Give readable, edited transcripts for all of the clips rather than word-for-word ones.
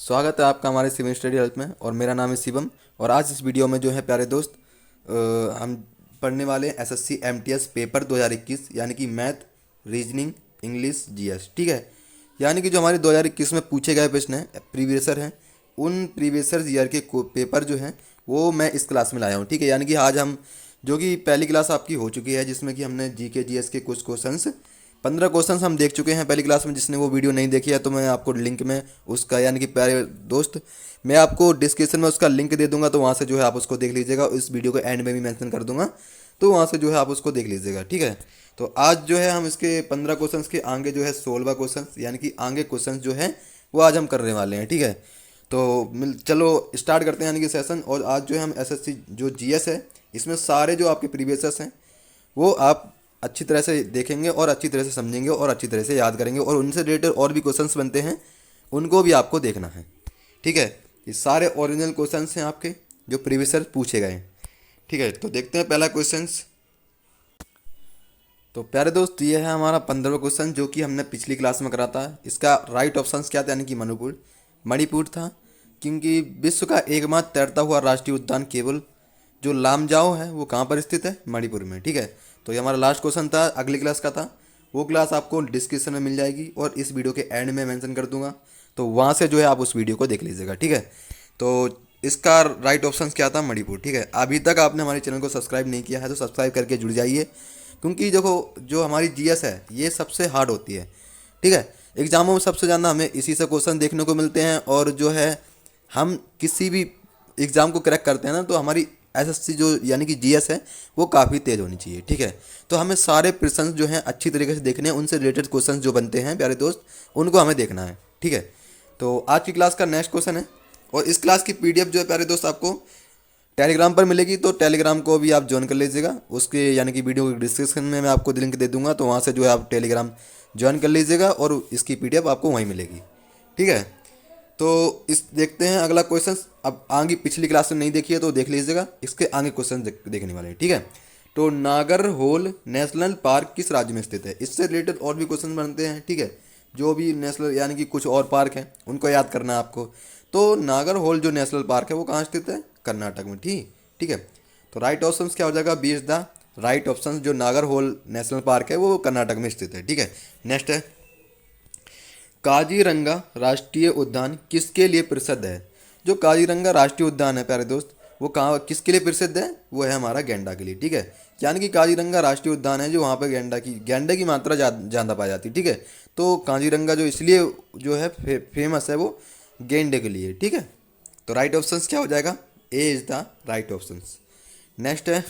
स्वागत है आपका हमारे सिविल स्टडी हेल्प में। और मेरा नाम है शिवम। और आज इस वीडियो में जो है प्यारे दोस्त, हम पढ़ने वाले हैं एसएससी एमटीएस पेपर 2021, यानी कि मैथ, रीजनिंग, इंग्लिश, जीएस। ठीक है, यानी कि जो हमारे 2021 में पूछे गए प्रश्न हैं, प्रीवियसर हैं, उन प्रीवियसर ईयर के पेपर जो हैं वो मैं इस क्लास में लाया हूँ। ठीक है, यानी कि आज हम, जो कि पहली क्लास आपकी हो चुकी है जिसमें कि हमने जीके जीएस के कुछ क्वेश्चंस, 15 क्वेश्चंस हम देख चुके हैं पहली क्लास में। जिसने वो वीडियो नहीं देखी है तो मैं आपको लिंक में उसका, यानी कि प्यारे दोस्त, मैं आपको डिस्क्रिप्शन में उसका लिंक दे दूंगा, तो वहाँ से जो है आप उसको देख लीजिएगा। इस वीडियो को एंड में भी मेंशन कर दूंगा, तो वहाँ से जो है आप उसको देख लीजिएगा। ठीक है, तो आज जो है हम इसके 15 क्वेश्चंस के आगे जो है 16 क्वेश्चन, यानी कि आगे क्वेश्चन जो है वो आज हम करने वाले हैं। ठीक है, तो चलो स्टार्ट करते हैं यानी कि सेशन। और आज जो है हम एसएससी जो जीएस है, इसमें सारे जो आपके प्रीवियसर्स हैं वो आप अच्छी तरह से देखेंगे और अच्छी तरह से समझेंगे और अच्छी तरह से याद करेंगे, और उनसे रिलेटेड और भी क्वेश्चंस बनते हैं उनको भी आपको देखना है। ठीक है, ये सारे ओरिजिनल क्वेश्चंस हैं आपके जो प्रीवियस ईयर पूछे गए हैं। ठीक है, तो देखते हैं पहला क्वेश्चंस। तो प्यारे दोस्त, ये है हमारा 15वां क्वेश्चन जो कि हमने पिछली क्लास में करा था। इसका राइट ऑप्शंस क्या था, यानी कि मणिपुर मणिपुर था, क्योंकि विश्व का एकमात्र तैरता हुआ राष्ट्रीय उद्यान केवल जो लामजाओ है वो कहाँ पर स्थित है, मणिपुर में। ठीक है, तो ये हमारा लास्ट क्वेश्चन था, अगली क्लास का था। वो क्लास आपको डिस्क्रिप्शन में मिल जाएगी और इस वीडियो के एंड में मेंशन कर दूंगा, तो वहाँ से जो है आप उस वीडियो को देख लीजिएगा। ठीक है, तो इसका राइट ऑप्शन क्या था, मणिपुर। ठीक है, अभी तक आपने हमारे चैनल को सब्सक्राइब नहीं किया है तो सब्सक्राइब करके जुड़ जाइए, क्योंकि देखो जो हमारी जीएस है ये सबसे हार्ड होती है। ठीक है, एग्जामों में सबसे ज़्यादा हमें इसी से क्वेश्चन देखने को मिलते हैं, और जो है हम किसी भी एग्ज़ाम को क्रैक करते हैं ना, तो हमारी एसएससी जो यानी कि जीएस है वो काफ़ी तेज़ होनी चाहिए। ठीक है, तो हमें सारे प्रश्न जो हैं अच्छी तरीके से देखने हैं, उनसे रिलेटेड क्वेश्चन जो बनते हैं प्यारे दोस्त उनको हमें देखना है। ठीक है, तो आज की क्लास का नेक्स्ट क्वेश्चन है, और इस क्लास की पीडीएफ जो है प्यारे दोस्त आपको टेलीग्राम पर मिलेगी, तो टेलीग्राम को भी आप ज्वाइन कर लीजिएगा। उसके यानी कि वीडियो के डिस्क्रिप्शन में मैं आपको लिंक दे दूंगा, तो वहाँ से जो है आप टेलीग्राम ज्वाइन कर लीजिएगा और इसकी पीडीएफ आपको वहीं मिलेगी। ठीक है, तो इस देखते हैं अगला क्वेश्चन। अब आगे पिछली क्लास में नहीं देखी है तो देख लीजिएगा, इसके आगे क्वेश्चन देखने वाले हैं। ठीक है, तो नागरहोल नेशनल पार्क किस राज्य में स्थित है, इससे रिलेटेड और भी क्वेश्चन बनते हैं। ठीक है, जो भी नेशनल यानी कि कुछ और पार्क हैं उनको याद करना है आपको। तो नागरहोल जो नेशनल पार्क है वो कहाँ स्थित है, कर्नाटक में। ठीक है, तो राइट ऑप्शन क्या हो जाएगा, B is the right option. जो नागरहोल नेशनल पार्क है वो कर्नाटक में स्थित है। ठीक है, नेक्स्ट है, काजीरंगा राष्ट्रीय उद्यान किसके लिए प्रसिद्ध है। जो काजीरंगा राष्ट्रीय उद्यान है प्यारे दोस्त, वो कहाँ किसके लिए प्रसिद्ध है, वो है हमारा गैंडा के लिए। ठीक है, यानी कि काजीरंगा राष्ट्रीय उद्यान है जो वहाँ पे गैंडा की मात्रा ज़्यादा पाई जाती है। ठीक है, तो काजीरंगा जो इसलिए जो है फेमस है वो गैंडे के लिए। ठीक है, तो राइट ऑप्शंस क्या हो जाएगा, A is the right options. Next है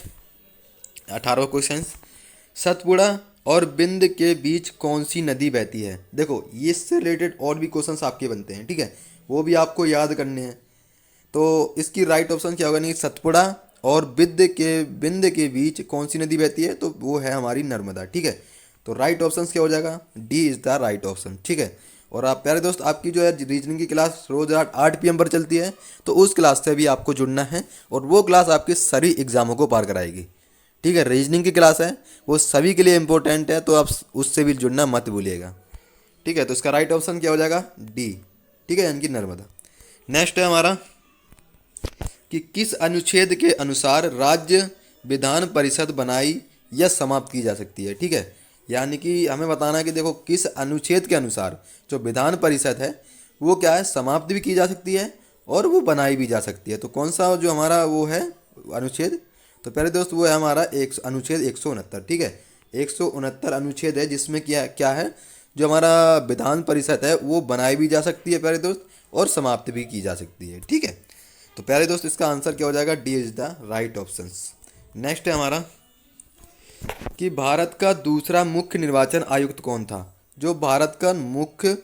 18वां क्वेश्चन, सतपुड़ा और बिंद के बीच कौन सी नदी बहती है। देखो ये इससे रिलेटेड और भी क्वेश्चंस आपके बनते हैं। ठीक है, वो भी आपको याद करने हैं। तो इसकी राइट ऑप्शन क्या होगा, नहीं सतपुड़ा और बिंद के बीच कौन सी नदी बहती है, तो वो है हमारी नर्मदा। ठीक है, तो राइट ऑप्शन क्या हो जाएगा, D is the right option. ठीक है, और आप प्यारे दोस्त, आपकी जो है रीजनिंग की क्लास रोज़ 8 PM पर चलती है, तो उस क्लास से भी आपको जुड़ना है, और वो क्लास आपके सभी एग्जामों को पार कराएगी। ठीक है, रीजनिंग की क्लास है, वो सभी के लिए इंपॉर्टेंट है, तो आप उससे भी जुड़ना मत भूलिएगा। ठीक है, तो इसका राइट ऑप्शन क्या हो जाएगा, डी। ठीक है, यानी कि नर्मदा। नेक्स्ट है हमारा कि किस अनुच्छेद के अनुसार राज्य विधान परिषद बनाई या समाप्त की जा सकती है। ठीक है, यानी कि हमें बताना है कि देखो किस अनुच्छेद के अनुसार जो विधान परिषद है वो क्या है, समाप्त भी की जा सकती है और वो बनाई भी जा सकती है। तो कौन सा जो हमारा वो है अनुच्छेद, तो पहले दोस्त वो है हमारा एक अनुच्छेद 169। ठीक है, 169 अनुच्छेद है, जिसमें क्या क्या है, जो हमारा विधान परिषद है वो बनाई भी जा सकती है प्यारे दोस्त, और समाप्त भी की जा सकती है। ठीक है, तो प्यारे दोस्त इसका आंसर क्या हो जाएगा, D is the right option. Next है हमारा कि भारत का दूसरा मुख्य निर्वाचन आयुक्त कौन था। जो भारत का मुख्य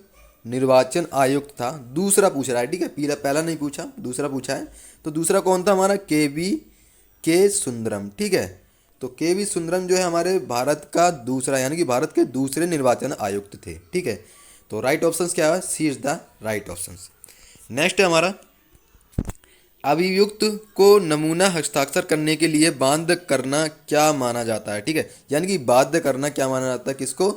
निर्वाचन आयुक्त था, दूसरा पूछ रहा है। ठीक है, पहला नहीं पूछा, दूसरा पूछा है, तो दूसरा कौन था हमारा, के सुंदरम। ठीक है, तो के वी सुंदरम जो है हमारे भारत का दूसरा, यानी कि भारत के दूसरे निर्वाचन आयुक्त थे। ठीक है, तो राइट ऑप्शन क्या है, C is the right option. Next है हमारा, अभियुक्त को नमूना हस्ताक्षर करने के लिए बाध्य करना क्या माना जाता है। ठीक है, यानी कि बाध्य करना क्या माना जाता है, किसको,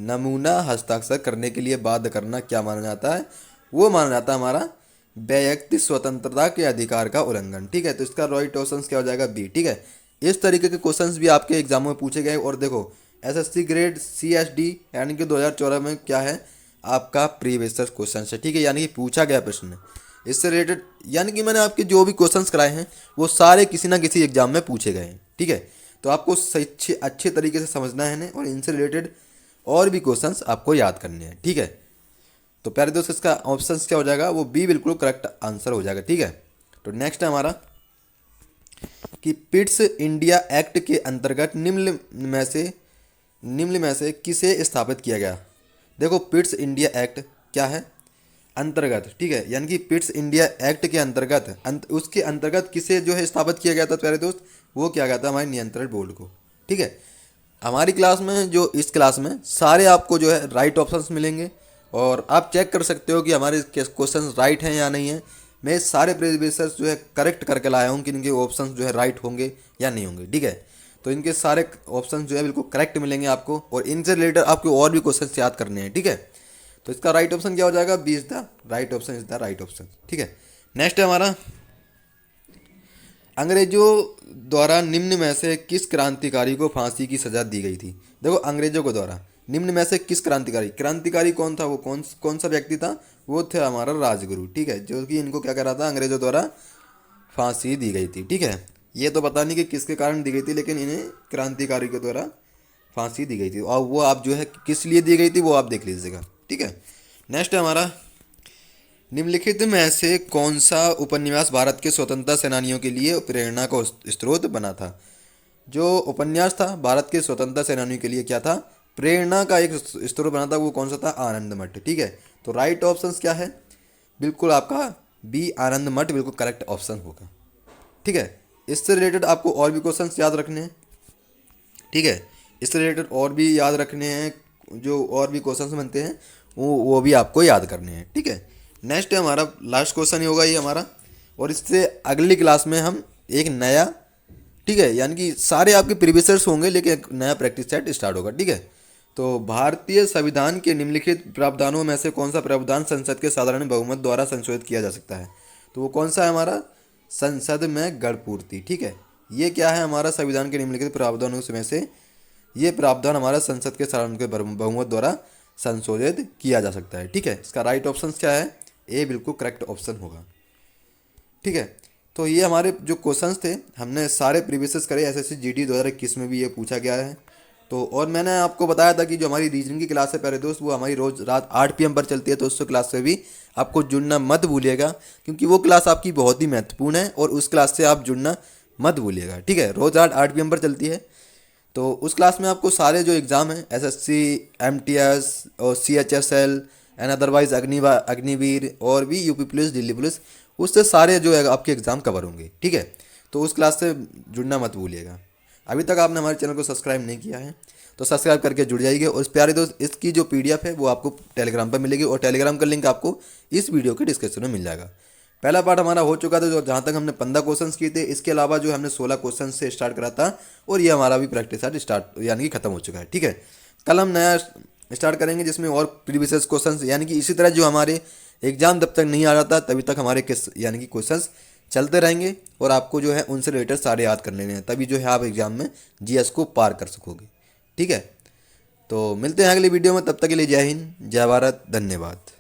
नमूना हस्ताक्षर करने के लिए बाध्य करना क्या माना जाता है, वो माना जाता है हमारा व्यक्ति स्वतंत्रता के अधिकार का उल्लंघन। ठीक है, तो इसका राइट ऑप्शन क्या हो जाएगा? बी। ठीक है, इस तरीके के क्वेश्चंस भी आपके एग्जामों में पूछे गए। और देखो एसएससी ग्रेड CSD यानी कि 2014 में क्या है आपका प्रीवियस क्वेश्चन है। ठीक है, यानी कि पूछा गया प्रश्न इससे रिलेटेड, यानी कि मैंने आपके जो भी क्वेश्चंस कराए हैं वो सारे किसी ना किसी एग्जाम में पूछे गए हैं। ठीक है, तो आपको सही अच्छे तरीके से समझना है ना, और इनसे रिलेटेड और भी क्वेश्चंस आपको याद करने हैं। ठीक है, तो प्यारे दोस्त इसका ऑप्शन क्या हो जाएगा? वो बी बिल्कुल करेक्ट आंसर हो जाएगा। ठीक है, तो नेक्स्ट है हमारा कि पिट्स इंडिया एक्ट के अंतर्गत निम्न में से किसे स्थापित किया गया? देखो पिट्स इंडिया एक्ट क्या है? अंतर्गत। ठीक है, यानी कि पिट्स इंडिया एक्ट के अंतर्गत उसके अंतर्गत किसे जो है स्थापित किया गया था प्यारे दोस्त? वो क्या गया था? हमारे नियंत्रण बोर्ड को। ठीक है, हमारी क्लास में जो इस क्लास में सारे आपको जो है राइट ऑप्शंस मिलेंगे, और आप चेक कर सकते हो कि हमारे क्वेश्चन राइट हैं या नहीं है। मैं सारे प्रीवियस जो है करेक्ट करके लाया हूँ कि इनके ऑप्शंस जो है राइट होंगे या नहीं होंगे। ठीक है, तो इनके सारे ऑप्शंस जो है बिल्कुल करेक्ट मिलेंगे आपको, और इनसे रिलेटेड आपको और भी क्वेश्चन याद करने हैं। ठीक है, तो इसका राइट ऑप्शन क्या हो जाएगा? B is the right option, is the right option. ठीक है, नेक्स्ट है हमारा अंग्रेजों द्वारा निम्न में से किस क्रांतिकारी को फांसी की सजा दी गई थी? देखो अंग्रेजों के द्वारा निम्न में से किस क्रांतिकारी कौन था? वो कौन सा व्यक्ति था? वो थे हमारा राजगुरु। ठीक है, जो कि इनको क्या करा था? अंग्रेजों द्वारा फांसी दी गई थी। ठीक है, ये तो पता नहीं कि किसके कारण दी गई थी, लेकिन इन्हें क्रांतिकारी के द्वारा फांसी दी गई थी, और वो आप जो है किस लिए दी गई थी वो आप देख लीजिएगा। ठीक है, नेक्स्ट है हमारा निम्नलिखित में से कौन सा उपन्यास भारत के स्वतंत्रता सेनानियों के लिए प्रेरणा का स्रोत बना था? जो उपन्यास था भारत के स्वतंत्रता सेनानियों के लिए क्या था? प्रेरणा का एक स्रोत बना था। वो कौन सा था? आनंद मठ। ठीक है, तो राइट ऑप्शन क्या है? बिल्कुल आपका बी आनंद मठ बिल्कुल करेक्ट ऑप्शन होगा। ठीक है, इससे रिलेटेड आपको और भी क्वेश्चन याद रखने हैं। ठीक है, इससे रिलेटेड और भी याद रखने हैं, जो और भी क्वेश्चन बनते हैं वो भी आपको याद करने हैं। ठीक है, नेक्स्ट है हमारा लास्ट क्वेश्चन ही होगा ये हमारा, और इससे अगली क्लास में हम एक नया, ठीक है, यानी कि सारे आपके प्रीवियस होंगे लेकिन एक नया प्रैक्टिस सेट स्टार्ट होगा। ठीक है, तो भारतीय संविधान के निम्नलिखित प्रावधानों में से कौन सा प्रावधान संसद के साधारण बहुमत द्वारा संशोधित किया जा सकता है? तो वो कौन सा है हमारा? संसद में गणपूर्ति। ठीक है, ये क्या है? हमारा संविधान के निम्नलिखित प्रावधानों में से ये प्रावधान हमारा संसद के साधारण के बहुमत द्वारा संशोधित किया जा सकता है। ठीक है, इसका राइट ऑप्शन क्या है? ए बिल्कुल करेक्ट ऑप्शन होगा। ठीक है, तो ये हमारे जो क्वेश्चंस थे हमने सारे प्रीवियस करे एसएससी जीडी 2021 में भी ये पूछा गया है। तो और मैंने आपको बताया था कि जो हमारी रीजनिंग की क्लास है प्यारे दोस्त, वो हमारी रोज़ रात 8 PM पर चलती है, तो उस क्लास से भी आपको जुड़ना मत भूलिएगा, क्योंकि वो क्लास आपकी बहुत ही महत्वपूर्ण है, और उस क्लास से आप जुड़ना मत भूलिएगा। ठीक है, रोज़ रात 8 PM पर चलती है, तो उस क्लास में आपको सारे जो एग्ज़ाम हैं एसएससी, एमटीएस और CHSL एंड अदरवाइज अग्निवीर और भी यूपी पुलिस, दिल्ली पुलिस, उससे सारे जो है आपके एग्ज़ाम कवर होंगे। ठीक है, तो उस क्लास से जुड़ना मत भूलिएगा। अभी तक आपने हमारे चैनल को सब्सक्राइब नहीं किया है तो सब्सक्राइब करके जुड़ जाइए, और इस प्यारे दोस्त इसकी जो PDF है वो आपको टेलीग्राम पर मिलेगी, और टेलीग्राम का लिंक आपको इस वीडियो के डिस्क्रिप्शन में मिल जाएगा। पहला पार्ट हमारा हो चुका था, जो जहाँ तक हमने 15 क्वेश्चंस किए थे, इसके अलावा जो हमने 16 क्वेश्चन से स्टार्ट करा था, और ये हमारा भी प्रैक्टिस स्टार्ट यानी कि खत्म हो चुका है। ठीक है, कल हम नया स्टार्ट करेंगे जिसमें और प्रीवियस क्वेश्चंस, यानी कि इसी तरह जो हमारे एग्जाम जब तक नहीं आ जाता तभी तक हमारे यानी कि क्वेश्चंस चलते रहेंगे, और आपको जो है उनसे रिलेटेड सारे याद कर लेने हैं, तभी जो है आप एग्जाम में GS को पार कर सकोगे। ठीक है, तो मिलते हैं अगली वीडियो में, तब तक के लिए जय हिंद, जय भारत, धन्यवाद।